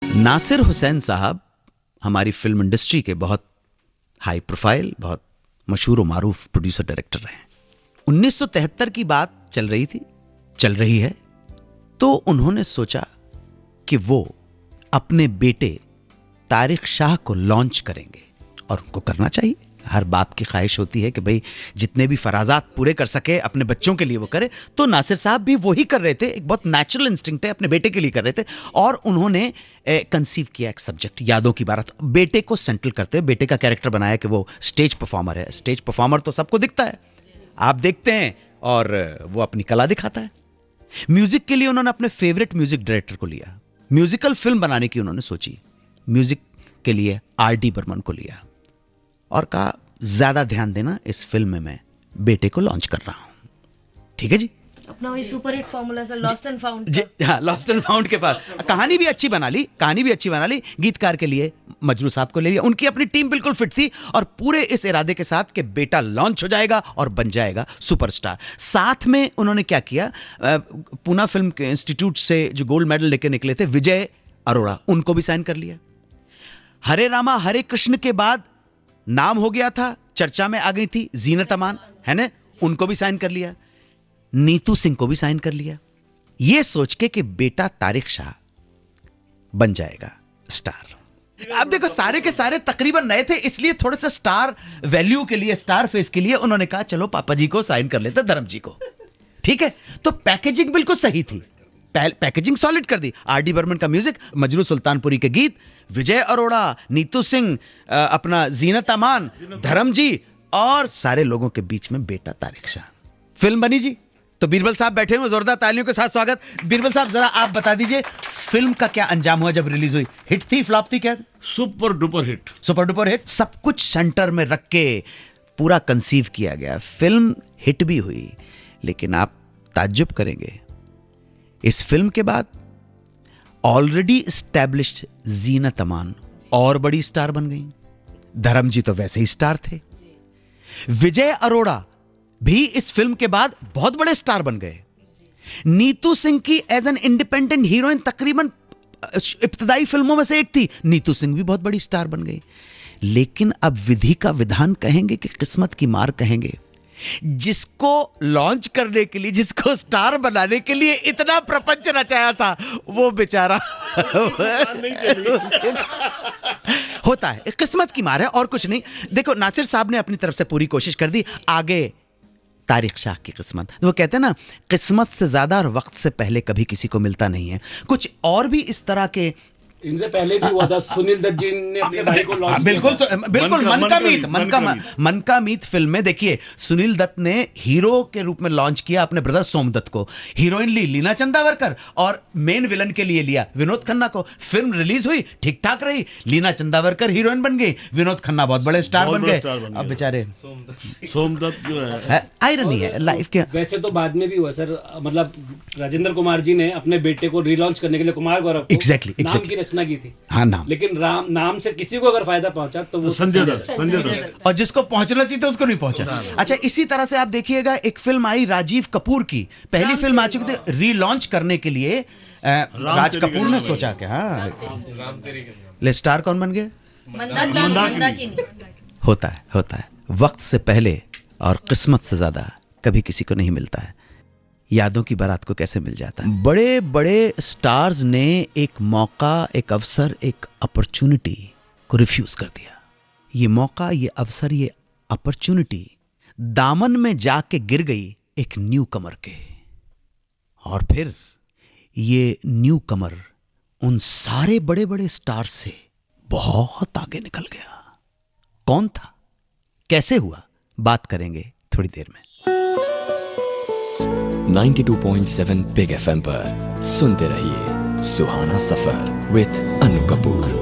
नासिर हुसैन साहब हमारी film industry के बहुत हाई प्रोफाइल, बहुत मशहूर व मारूफ प्रोड्यूसर डायरेक्टर रहे हैं। 1973 की बात चल रही है, तो उन्होंने सोचा कि वो अपने बेटे तारिक शाह को लॉन्च करेंगे, और उनको करना चाहिए। हर बाप की ख्वाहिश होती है कि भाई जितने भी फराजात पूरे कर सके अपने बच्चों के लिए वो करे। तो नासिर साहब भी वही कर रहे थे, एक बहुत नेचुरल इंस्टिंक्ट है, अपने बेटे के लिए कर रहे थे। और उन्होंने कंसीव किया एक सब्जेक्ट, यादों की बारात। बेटे को सेंट्रल करते हुए बेटे का कैरेक्टर बनाया कि वो स्टेज परफॉर्मर है। स्टेज परफॉर्मर तो सबको दिखता है, आप देखते हैं, और वो अपनी कला दिखाता है। म्यूजिक के लिए उन्होंने अपने फेवरेट म्यूजिक डायरेक्टर को लिया। म्यूजिकल फिल्म बनाने की उन्होंने सोची, म्यूजिक के लिए R.D. बर्मन को लिया और कहा ज्यादा ध्यान देना, इस फिल्म में मैं बेटे को लॉन्च कर रहा हूं। ठीक है जी, अपना वही super hit formula sir, lost and found. हाँ, लॉस्ट एंड फाउंड के पास कहानी भी अच्छी बना ली। गीतकार के लिए मजरू साहब को ले लिया। उनकी अपनी टीम बिल्कुल फिट थी, और पूरे इस इरादे के साथ कि बेटा लॉन्च हो जाएगा और बन जाएगा सुपरस्टार। साथ में उन्होंने क्या किया, पूना फिल्म के इंस्टीट्यूट से जो गोल्ड मेडल लेके निकले थे विजय अरोड़ा, उनको भी साइन कर लिया। हरे रामा हरे कृष्ण के बाद नाम हो गया था, चर्चा में आ गई थी जीनत अमान, है ना, उनको भी साइन कर लिया। नीतू सिंह को भी साइन कर लिया, यह सोच के कि बेटा तारिक शाह बन जाएगा स्टार। अब देखो, सारे के सारे तकरीबन नए थे, इसलिए थोड़ा सा स्टार वैल्यू के लिए, स्टार फेस के लिए उन्होंने कहा चलो पापा जी को साइन कर लेते, धर्म जी को। ठीक है, तो पैकेजिंग बिल्कुल सही थी, पैकेजिंग सॉलिड कर दी। R.D. बर्मन का म्यूजिक, मजरू सुल्तानपुरी के गीत, विजय अरोड़ा, नीतू सिंह, अपना जीनत अमान, धर्म जी, और सारे लोगों के बीच में बेटा तारिक शाह। फिल्म बनी जी। तो बीरबल साहब बैठे हुए, जोरदार तालियों के साथ स्वागत। बीरबल साहब, जरा आप बता दीजिए फिल्म का क्या अंजाम हुआ जब रिलीज हुई? हिट थी, फ्लॉप थी, क्या? Super duper hit. Super duper hit. सब कुछ सेंटर में रख के पूरा कंसीव किया गया। फिल्म हिट भी हुई, लेकिन आप ताज्जुब करेंगे, इस फिल्म के बाद ऑलरेडी एस्टैब्लिश्ड जीनत अमान और बड़ी स्टार बन गई। धर्म जी तो वैसे ही स्टार थे। विजय अरोड़ा भी इस फिल्म के बाद बहुत बड़े स्टार बन गए। नीतू सिंह की एज एन इंडिपेंडेंट हीरोइन तकरीबन इब्तदाई फिल्मों में से एक थी। नीतू सिंह भी बहुत बड़ी स्टार बन गई। लेकिन अब विधि का विधान कहेंगे कि किस्मत की मार कहेंगे, जिसको लॉन्च करने के लिए, जिसको स्टार बनाने के लिए इतना प्रपंच रचाया था, वो बेचारा होता है, किस्मत की मार है और कुछ नहीं। देखो, नासिर साहब ने अपनी तरफ से पूरी कोशिश कर दी। आगे तारिक शाह की किस्मत, वो कहते हैं ना, किस्मत से ज्यादा और वक्त से पहले कभी किसी को मिलता नहीं है। कुछ और भी इस तरह के, इनसे पहले भी हुआ था, सुनील दत्त जी ने अपने भाई को लॉन्च बिल्कुल मन का मीत फिल्म में देखिए, सुनील दत्त ने हीरो के रूप में लॉन्च किया अपने ब्रदर सोमदत्त को। हीरोइन ली लीना चंदावरकर, और मेन विलन के लिए लिया विनोद खन्ना को। फिल्म रिलीज हुई, ठीक ठाक रही। लीना चंदावरकर हीरोइन बन गई, विनोद खन्ना बहुत बड़े स्टार बन गए। अब बेचारे सोमदत्त जो है, आयरनी है लाइफ के। वैसे तो बाद में भी हुआ सर, मतलब राजेंद्र कुमार जी ने अपने बेटे को रीलॉन्च करने के लिए कुमार गौरव को एग्जैक्टली रचना की थी। हाँ, नाम। लेकिन नाम से किसी को अगर फायदा पहुंचा तो वो संजय दत्त, और जिसको पहुंचना चाहिए था उसको नहीं पहुंचा। अच्छा, इसी तरह से आप देखिएगा, एक फिल्म आई राजीव कपूर की, पहली फिल्म आ चुकी थी, रीलॉन्च करने के लिए राज कपूर ने सोचा कि हाँ, ले स्टार कौन बन गए? होता है वक्त से पहले और किस्मत से ज्यादा कभी किसी को नहीं मिलता है। यादों की बारात को कैसे मिल जाता है। बड़े बड़े स्टार्स ने एक मौका, एक अवसर, एक अपॉर्चुनिटी को रिफ्यूज कर दिया। ये मौका, ये अवसर, ये अपॉर्चुनिटी दामन में जाके गिर गई एक न्यू कमर के, और फिर ये न्यू कमर उन सारे बड़े बड़े स्टार से बहुत आगे निकल गया। कौन था, कैसे हुआ, बात करेंगे थोड़ी देर में। 92.7 बिग FM पर सुनते रहिए सुहाना सफर विद अनु कपूर।